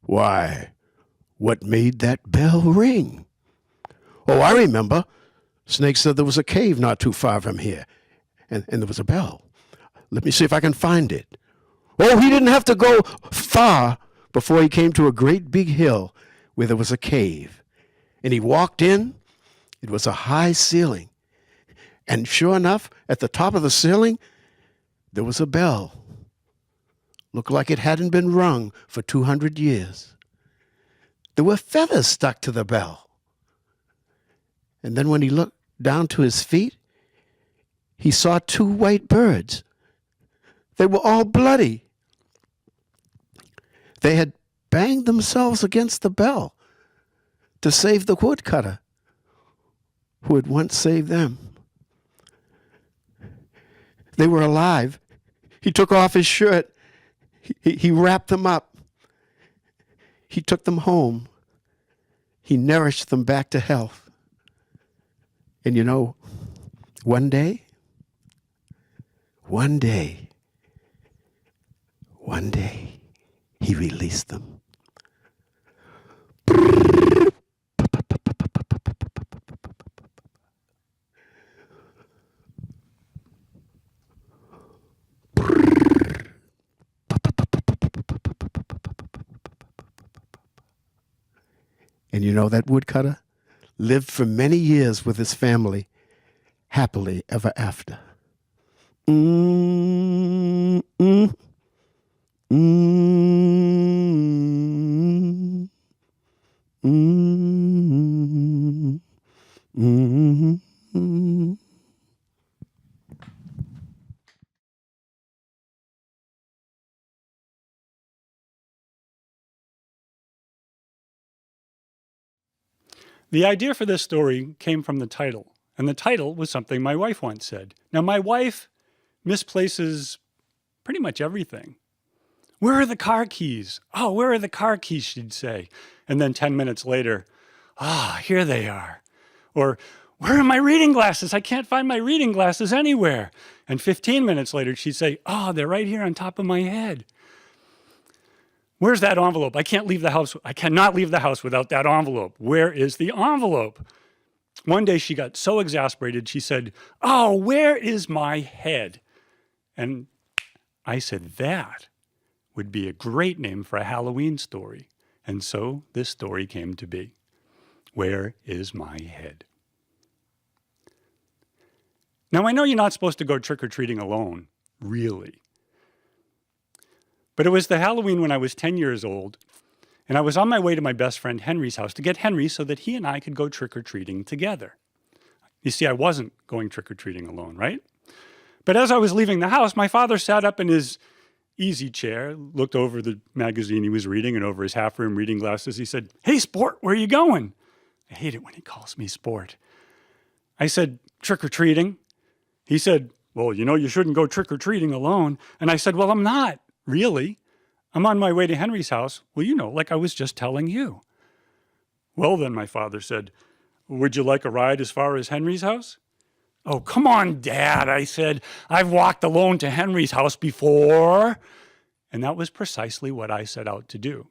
Why, what made that bell ring? Oh, I remember. Snake said there was a cave not too far from here. And there was a bell. Let me see if I can find it. Oh, he didn't have to go far before he came to a great big hill where there was a cave. And he walked in. It was a high ceiling. And sure enough, at the top of the ceiling, there was a bell. Looked like it hadn't been rung for 200 years. There were feathers stuck to the bell. And then when he looked down to his feet, he saw 2 white birds. They were all bloody. They had banged themselves against the bell to save the woodcutter who had once saved them. They were alive. He took off his shirt. He wrapped them up. He took them home. He nourished them back to health. And you know, one day, he released them. And you know, that woodcutter lived for many years with his family, happily ever after. Mm, mm, mm, mm, mm, mm. The idea for this story came from the title, and the title was something my wife once said. Now, my wife misplaces pretty much everything. Where are the car keys? Oh, where are the car keys, she'd say. And then 10 minutes later, here they are. Or, where are my reading glasses? I can't find my reading glasses anywhere. And 15 minutes later, she'd say, they're right here on top of my head. Where's that envelope? I can't leave the house. I cannot leave the house without that envelope. Where is the envelope? One day she got so exasperated, she said, where is my head? And I said, that would be a great name for a Halloween story. And so this story came to be. Where is my head? Now, I know you're not supposed to go trick-or-treating alone, really. But it was the Halloween when I was 10 years old, and I was on my way to my best friend Henry's house to get Henry so that he and I could go trick-or-treating together. You see, I wasn't going trick-or-treating alone, right? But as I was leaving the house, my father sat up in his easy chair, looked over the magazine he was reading and over his half-rim reading glasses. He said, "Hey, sport, where are you going?" I hate it when he calls me sport. I said, "Trick-or-treating." He said, well, you shouldn't go trick-or-treating alone. And I said, well, I'm not, really. I'm on my way to Henry's house. Well, like I was just telling you. Well, then, my father said, would you like a ride as far as Henry's house? Oh, come on, Dad, I said. I've walked alone to Henry's house before. And that was precisely what I set out to do.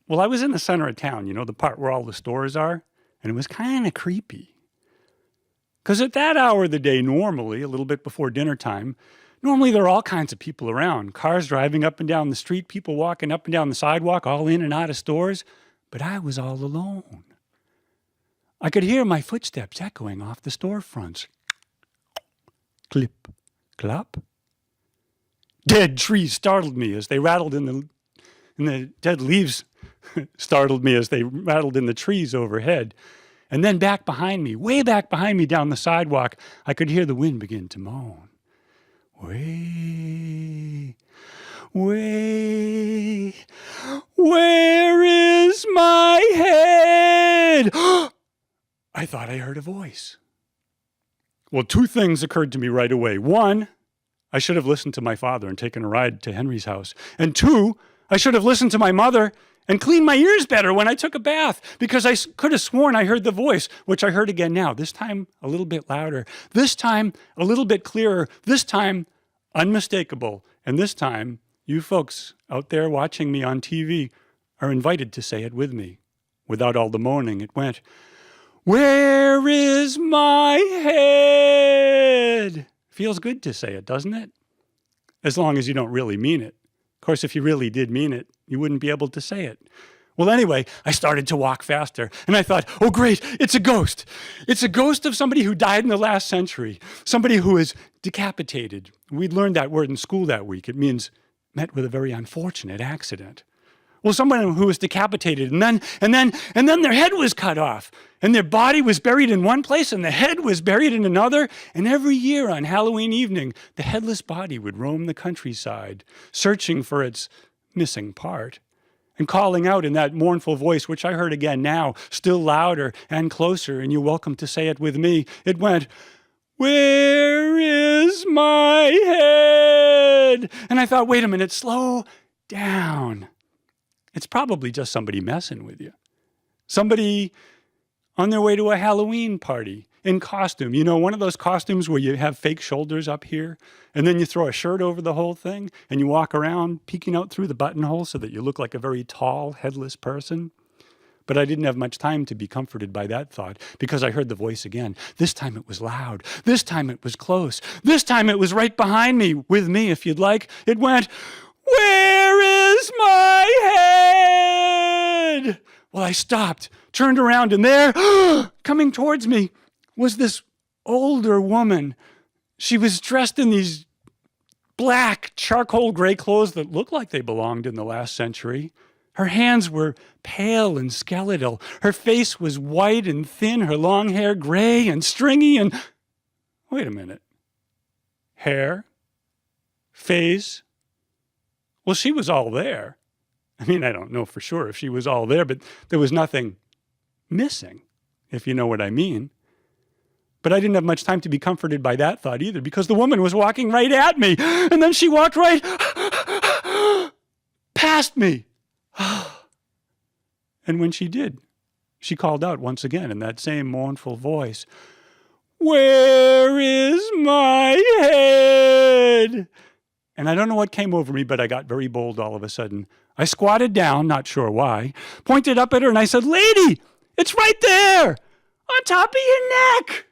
Well, I was in the center of town, the part where all the stores are, and it was kind of creepy. Because at that hour of the day, normally, a little bit before dinner time, normally there are all kinds of people around, cars driving up and down the street, people walking up and down the sidewalk, all in and out of stores, but I was all alone. I could hear my footsteps echoing off the storefronts. Clip, clop. Dead trees startled me as they rattled in the dead leaves startled me as they rattled in the trees overhead. And then back behind me, way back behind me down the sidewalk, I could hear the wind begin to moan. Way, way, where is my head? I thought I heard a voice. Well, two things occurred to me right away. One, I should have listened to my father and taken a ride to Henry's house. And two, I should have listened to my mother and cleaned my ears better when I took a bath, because I could have sworn I heard the voice, which I heard again now, this time a little bit louder, this time a little bit clearer, this time unmistakable. And this time, you folks out there watching me on TV are invited to say it with me. Without all the moaning, it went, where is my head? Feels good to say it, doesn't it? As long as you don't really mean it. Of course, if you really did mean it, you wouldn't be able to say it. Well, anyway, I started to walk faster, and I thought, oh, great, it's a ghost. It's a ghost of somebody who died in the last century, somebody who is decapitated. We'd learned that word in school that week. It means met with a very unfortunate accident. Well, someone who was decapitated, and then their head was cut off, and their body was buried in one place, and the head was buried in another. And every year on Halloween evening, the headless body would roam the countryside, searching for its missing part, and calling out in that mournful voice, which I heard again now, still louder and closer, and you're welcome to say it with me. It went, where is my head? And I thought, wait a minute, slow down. It's probably just somebody messing with you. Somebody on their way to a Halloween party in costume. One of those costumes where you have fake shoulders up here, and then you throw a shirt over the whole thing, and you walk around peeking out through the buttonhole so that you look like a very tall, headless person. But I didn't have much time to be comforted by that thought, because I heard the voice again. This time it was loud. This time it was close. This time it was right behind me, with me if you'd like. It went, where is my head? Well, I stopped, turned around, and there, coming towards me, was this older woman. She was dressed in these black charcoal gray clothes that looked like they belonged in the last century. Her hands were pale and skeletal. Her face was white and thin, her long hair gray and stringy and... Wait a minute. Hair? Face? Well, she was all there. I mean, I don't know for sure if she was all there, but there was nothing missing, if you know what I mean. But I didn't have much time to be comforted by that thought either, because the woman was walking right at me, and then she walked right past me. And when she did, she called out once again in that same mournful voice, where is my head? And I don't know what came over me, but I got very bold all of a sudden. I squatted down, not sure why, pointed up at her, and I said, lady, it's right there, on top of your neck.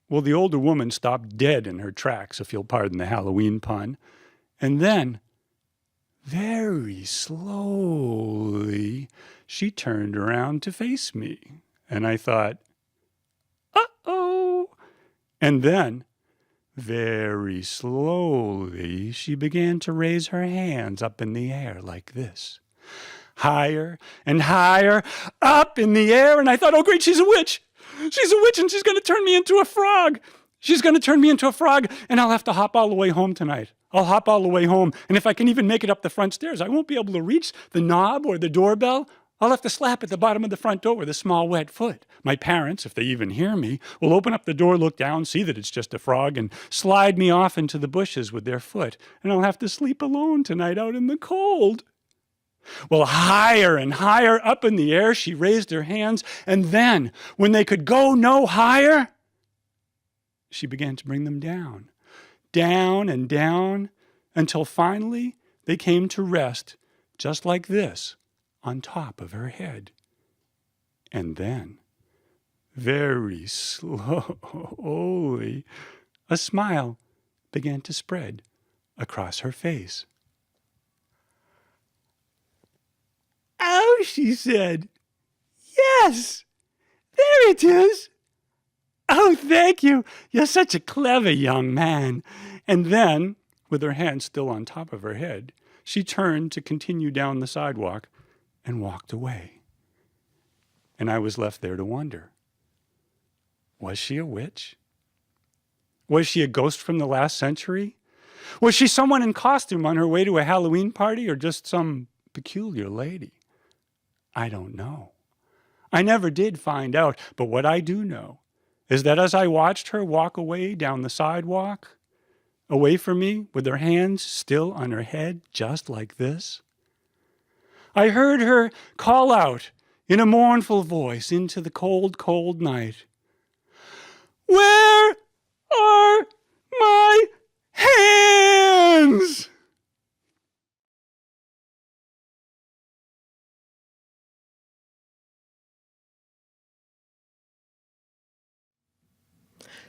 Well, the older woman stopped dead in her tracks, if you'll pardon the Halloween pun. And then, very slowly, she turned around to face me. And I thought, uh-oh. And then, very slowly, she began to raise her hands up in the air like this. Higher and higher, up in the air. And I thought, oh, great, she's a witch. She's a witch, and she's going to turn me into a frog. She's going to turn me into a frog, and I'll have to hop all the way home tonight. I'll hop all the way home, and if I can even make it up the front stairs, I won't be able to reach the knob or the doorbell. I'll have to slap at the bottom of the front door with a small wet foot. My parents, if they even hear me, will open up the door, look down, see that it's just a frog, and slide me off into the bushes with their foot, and I'll have to sleep alone tonight out in the cold. Well, higher and higher up in the air she raised her hands, and then, when they could go no higher, she began to bring them down, down and down, until finally they came to rest just like this on top of her head. And then, very slowly, a smile began to spread across her face. "Oh," she said. "Yes, there it is. Oh, thank you. You're such a clever young man." And then, with her hand still on top of her head, she turned to continue down the sidewalk and walked away. And I was left there to wonder, was she a witch? Was she a ghost from the last century? Was she someone in costume on her way to a Halloween party, or just some peculiar lady? I don't know. I never did find out, but what I do know is that as I watched her walk away down the sidewalk, away from me with her hands still on her head just like this, I heard her call out in a mournful voice into the cold, cold night, "Where are my hands?"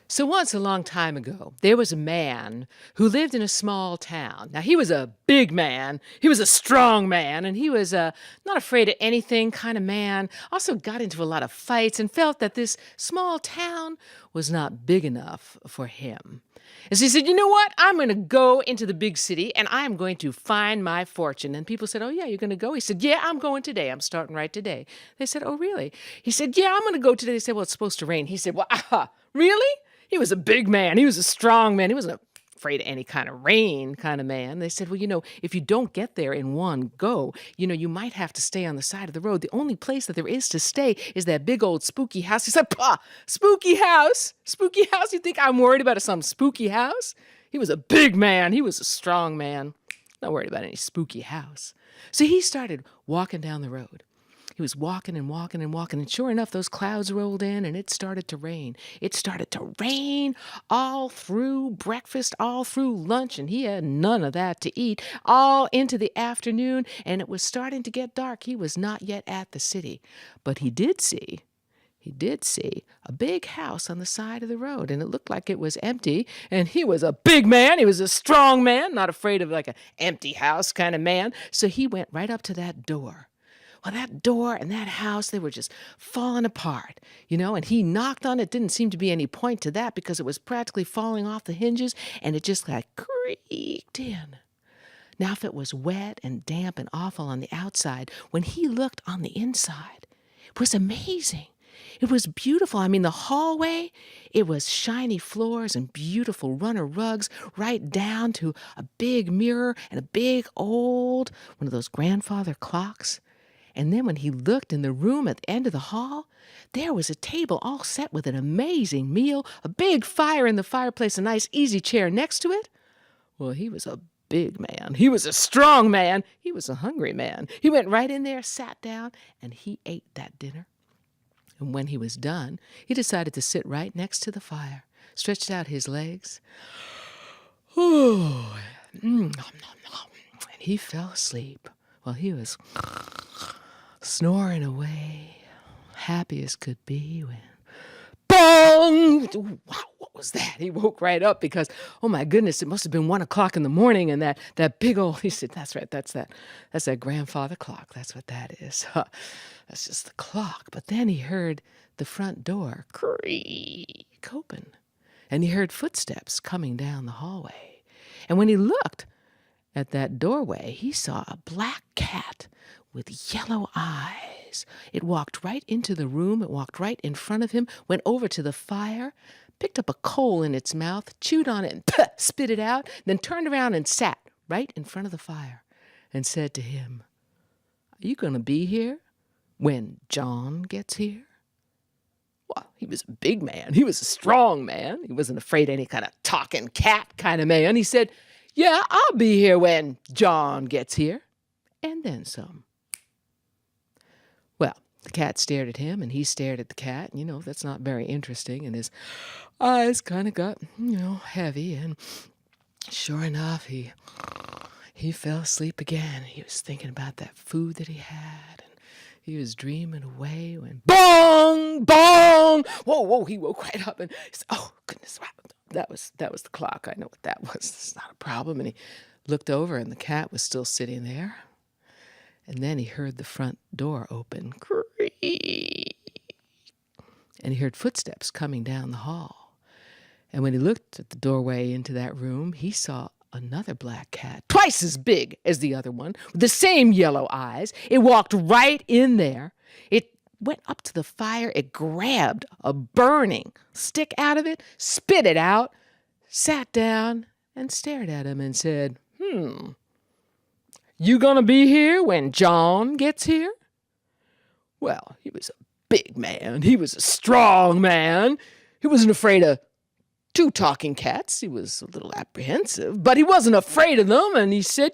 So once, a long time ago, there was a man who lived in a small town. Now, he was a big man, he was a strong man, and he was a not afraid of anything kind of man. Also got into a lot of fights and felt that this small town was not big enough for him. And so he said, "You know what? I'm going to go into the big city and I'm going to find my fortune." And people said, "Oh, yeah, you're going to go?" He said, "Yeah, I'm going today. I'm starting right today." They said, "Oh, really?" He said, "Yeah, I'm going to go today." They said, "Well, it's supposed to rain." He said, "Well, really?" He was a big man. He was a strong man. He wasn't afraid of any kind of rain kind of man. They said, "Well, if you don't get there in one go, you might have to stay on the side of the road. The only place that there is to stay is that big old spooky house." He said, "Pah, spooky house? Spooky house? You think I'm worried about some spooky house?" He was a big man. He was a strong man. Not worried about any spooky house. So he started walking down the road. He was walking and walking and walking, and sure enough, those clouds rolled in, and it started to rain. It started to rain all through breakfast, all through lunch, and he had none of that to eat, all into the afternoon, and it was starting to get dark. He was not yet at the city, but he did see a big house on the side of the road, and it looked like it was empty, and he was a big man. He was a strong man, not afraid of like an empty house kind of man, so he went right up to that door. Well, that door and that house, they were just falling apart, and he knocked on it. Didn't seem to be any point to that because it was practically falling off the hinges, and it just like creaked in. Now, if it was wet and damp and awful on the outside, when he looked on the inside, it was amazing. It was beautiful. I mean, the hallway, it was shiny floors and beautiful runner rugs right down to a big mirror and a big old one of those grandfather clocks. And then when he looked in the room at the end of the hall, there was a table all set with an amazing meal, a big fire in the fireplace, a nice easy chair next to it. Well, he was a big man. He was a strong man. He was a hungry man. He went right in there, sat down, and he ate that dinner. And when he was done, he decided to sit right next to the fire, stretched out his legs. And he fell asleep. Well, he was snoring away, happy as could be, when bong! Wow, what was that? He woke right up because, oh my goodness, it must have been 1 o'clock in the morning, and that big old, he said, "That's right, that's that grandfather clock. That's what that is. That's just the clock." But then he heard the front door creak open, and he heard footsteps coming down the hallway. And when he looked at that doorway, he saw a black cat with yellow eyes. It walked right into the room. It walked right in front of him, went over to the fire, picked up a coal in its mouth, chewed on it, and spit it out, then turned around and sat right in front of the fire and said to him, "Are you going to be here, when John gets here? Well, he was a big man. He was a strong man. He wasn't afraid of any kind of talking cat kind of man. He said, yeah, I'll be here when John gets here. And then some. Well, the cat stared at him, and he stared at the cat. And, that's not very interesting. And his eyes kind of got, heavy. And sure enough, he fell asleep again. He was thinking about that food that he had. And he was dreaming away when bong, bong. Whoa, he woke right up and he said, oh, goodness, wow. That was the clock. I know what that was. It's not a problem. And he looked over, and the cat was still sitting there. And then he heard the front door open. Creak. And he heard footsteps coming down the hall. And when he looked at the doorway into that room, he saw another black cat, twice as big as the other one, with the same yellow eyes. It walked right in there. It went up to the fire. It grabbed a burning stick out of it, spit it out, sat down, and stared at him and said, you gonna be here when John gets here? Well, he was a big man. He was a strong man. He wasn't afraid of 2 talking cats. He was a little apprehensive, but he wasn't afraid of them. And he said,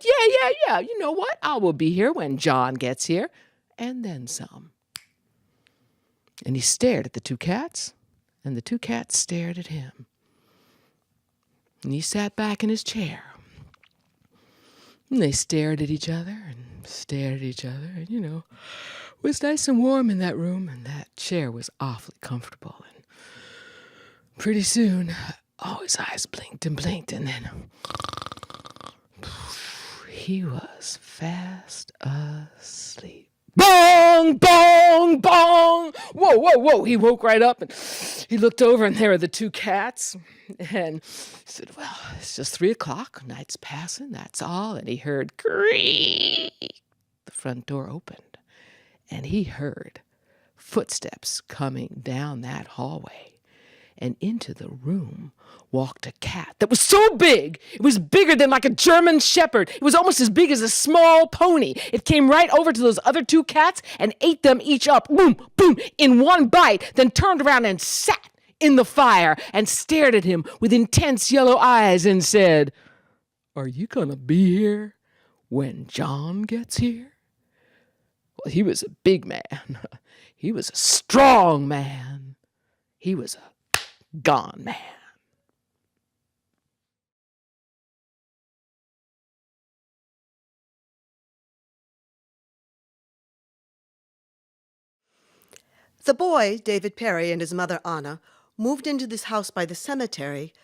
yeah. You know what? I will be here when John gets here. And then some. And he stared at the 2 cats, and the 2 cats stared at him. And he sat back in his chair. And they stared at each other and stared at each other. And, it was nice and warm in that room, and that chair was awfully comfortable. And pretty soon, his eyes blinked and blinked, and then he was fast asleep. Bong, bong, bong. Whoa. He woke right up and he looked over, and there were the 2 cats. And he said, well, it's just 3 o'clock. Night's passing, that's all. And he heard creak. The front door opened, and he heard footsteps coming down that hallway. And into the room walked a cat that was so big, it was bigger than like a German shepherd. It was almost as big as a small pony. It came right over to those other 2 cats and ate them each up, boom, boom, in one bite, then turned around and sat in the fire and stared at him with intense yellow eyes and said, are you gonna be here when John gets here? Well, he was a big man. He was a strong man. He was a gone man. The boy, David Perry, and his mother, Anna, moved into this house by the cemetery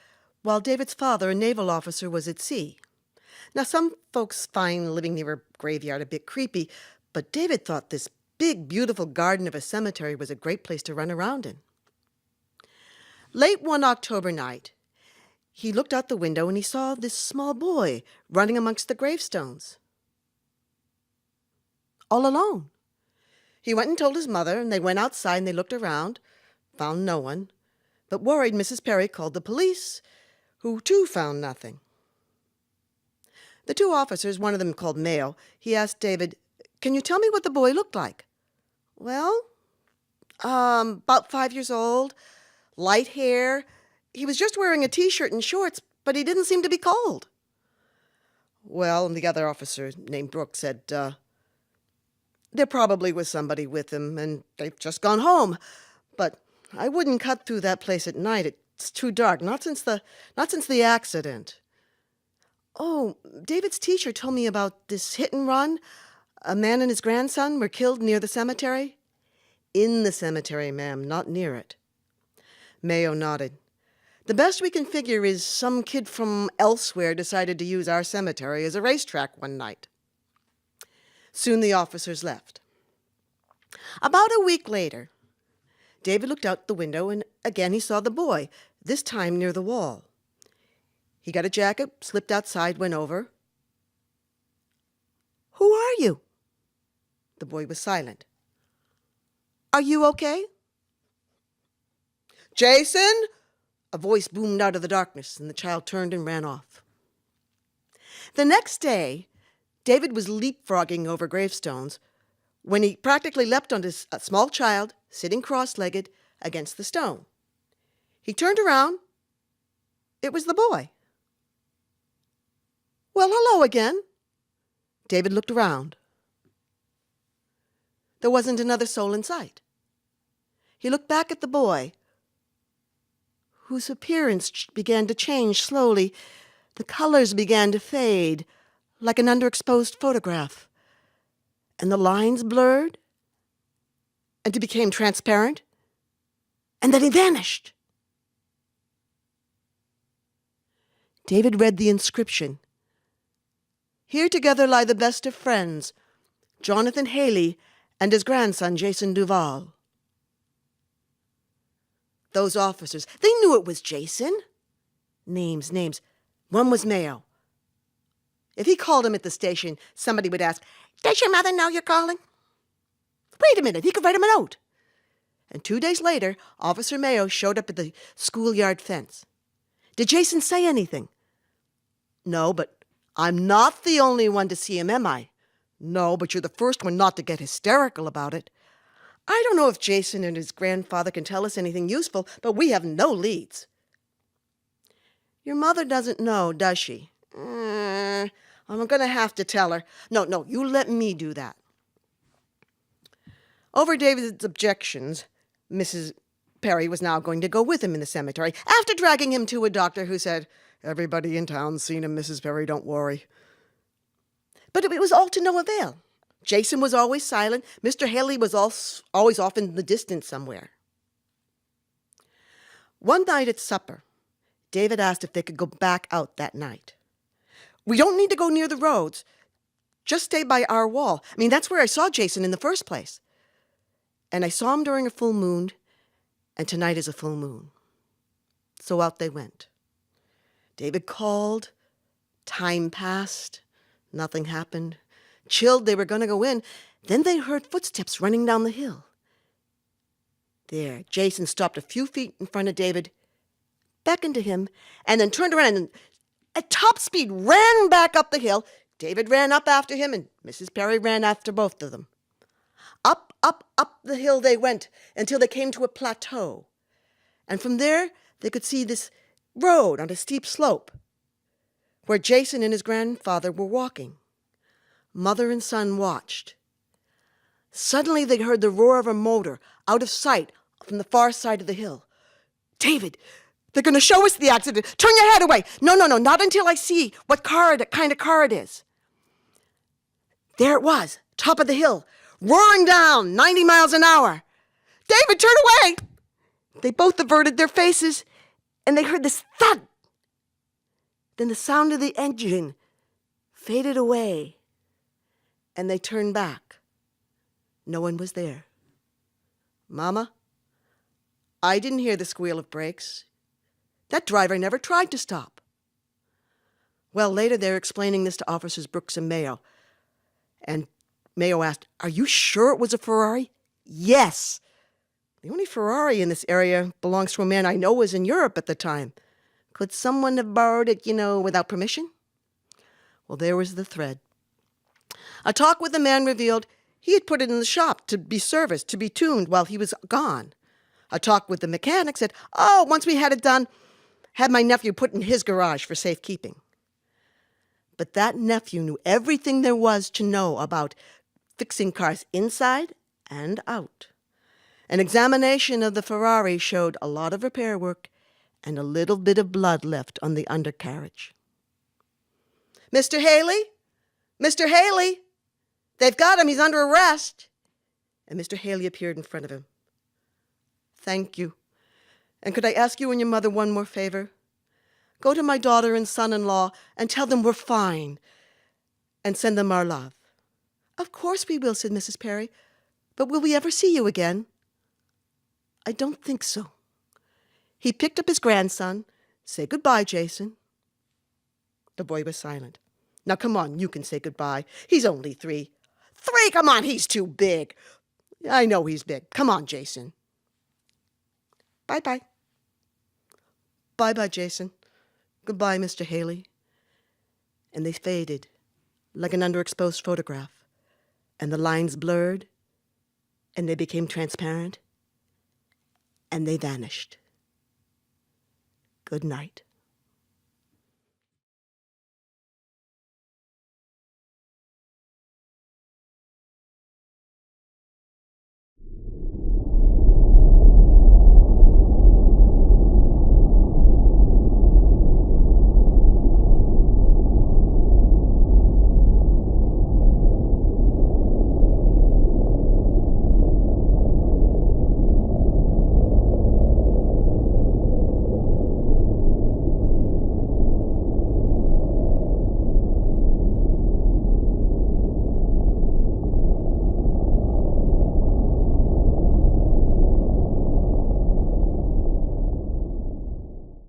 while David's father, a naval officer, was at sea. Now, some folks find living near a graveyard a bit creepy, but David thought this big, beautiful garden of a cemetery was a great place to run around in. Late one October night, he looked out the window and he saw this small boy running amongst the gravestones. All alone. He went and told his mother, and they went outside and they looked around, found no one, but worried Mrs. Perry called the police, who too found nothing. The 2 officers, one of them called Mayo, he asked David, can you tell me what the boy looked like? Well, about 5 years old, light hair. He was just wearing a T-shirt and shorts, but he didn't seem to be cold. Well, and the other officer, named Brooke, said, there probably was somebody with him, and they've just gone home. But I wouldn't cut through that place at night. It's too dark, not since the accident. Oh, David's teacher told me about this hit and run. A man and his grandson were killed near the cemetery. In the cemetery, ma'am, not near it. Mayo nodded. The best we can figure is some kid from elsewhere decided to use our cemetery as a racetrack one night. Soon the officers left. About a week later, David looked out the window and again he saw the boy, this time near the wall. He got a jacket, slipped outside, went over. Who are you? The boy was silent. Are you okay? Jason? A voice boomed out of the darkness, and the child turned and ran off. The next day, David was leapfrogging over gravestones when he practically leapt on a small child sitting cross-legged against the stone. He turned around. It was the boy. Well, hello again. David looked around. There wasn't another soul in sight. He looked back at the boy, whose appearance began to change slowly. The colors began to fade, like an underexposed photograph. And the lines blurred, and he became transparent, and then he vanished. David read the inscription. Here together lie the best of friends, Jonathan Haley and his grandson, Jason Duval. Those officers, they knew it was Jason. Names. One was Mayo. If he called him at the station, somebody would ask, "Does your mother know you're calling?" Wait a minute, he could write him a note. And 2 days later, Officer Mayo showed up at the schoolyard fence. Did Jason say anything? No, but I'm not the only one to see him, am I? No, but you're the first one not to get hysterical about it. I don't know if Jason and his grandfather can tell us anything useful, but we have no leads. Your mother doesn't know, does she? I'm going to have to tell her. No, you let me do that. Over David's objections, Mrs. Perry was now going to go with him in the cemetery, after dragging him to a doctor who said, "Everybody in town's seen him, Mrs. Perry, don't worry." But it was all to no avail. Jason was always silent. Mr. Haley was always off in the distance somewhere. One night at supper, David asked if they could go back out that night. "We don't need to go near the roads. Just stay by our wall. I mean, that's where I saw Jason in the first place. And I saw him during a full moon, and tonight is a full moon." So out they went. David called. Time passed. Nothing happened. Chilled, they were going to go in. Then they heard footsteps running down the hill. There, Jason stopped a few feet in front of David, beckoned to him, and then turned around and at top speed ran back up the hill. David ran up after him, and Mrs. Perry ran after both of them. Up the hill they went until they came to a plateau. And from there, they could see this road on a steep slope where Jason and his grandfather were walking. Mother and son watched. Suddenly, they heard the roar of a motor out of sight from the far side of the hill. "David, they're going to show us the accident. Turn your head away." No, not until I see what kind of car it is." There it was, top of the hill, roaring down 90 miles an hour. "David, turn away!" They both averted their faces, and they heard this thud. Then the sound of the engine faded away, and they turned back. No one was there. "Mama, I didn't hear the squeal of brakes. That driver never tried to stop." Well, later they were explaining this to Officers Brooks and Mayo. And Mayo asked, "Are you sure it was a Ferrari?" "Yes. The only Ferrari in this area belongs to a man I know was in Europe at the time. Could someone have borrowed it, without permission?" Well, there was the thread. A talk with the man revealed he had put it in the shop to be serviced, to be tuned while he was gone. A talk with the mechanic said, once we had it done, had my nephew put in his garage for safekeeping. But that nephew knew everything there was to know about fixing cars inside and out. An examination of the Ferrari showed a lot of repair work and a little bit of blood left on the undercarriage. "Mr. Haley? Mr. Haley! They've got him. He's under arrest." And Mr. Haley appeared in front of him. "Thank you. And could I ask you and your mother one more favor? Go to my daughter and son-in-law and tell them we're fine, and send them our love." "Of course we will," said Mrs. Perry. "But will we ever see you again?" "I don't think so." He picked up his grandson. "Say goodbye, Jason." The boy was silent. "Now, come on, you can say goodbye. He's only 3. 3? Come on, he's too big." "I know he's big. Come on, Jason." "Bye-bye." "Bye-bye, Jason. Goodbye, Mr. Haley." And they faded like an underexposed photograph, and the lines blurred, and they became transparent, and they vanished. Good night.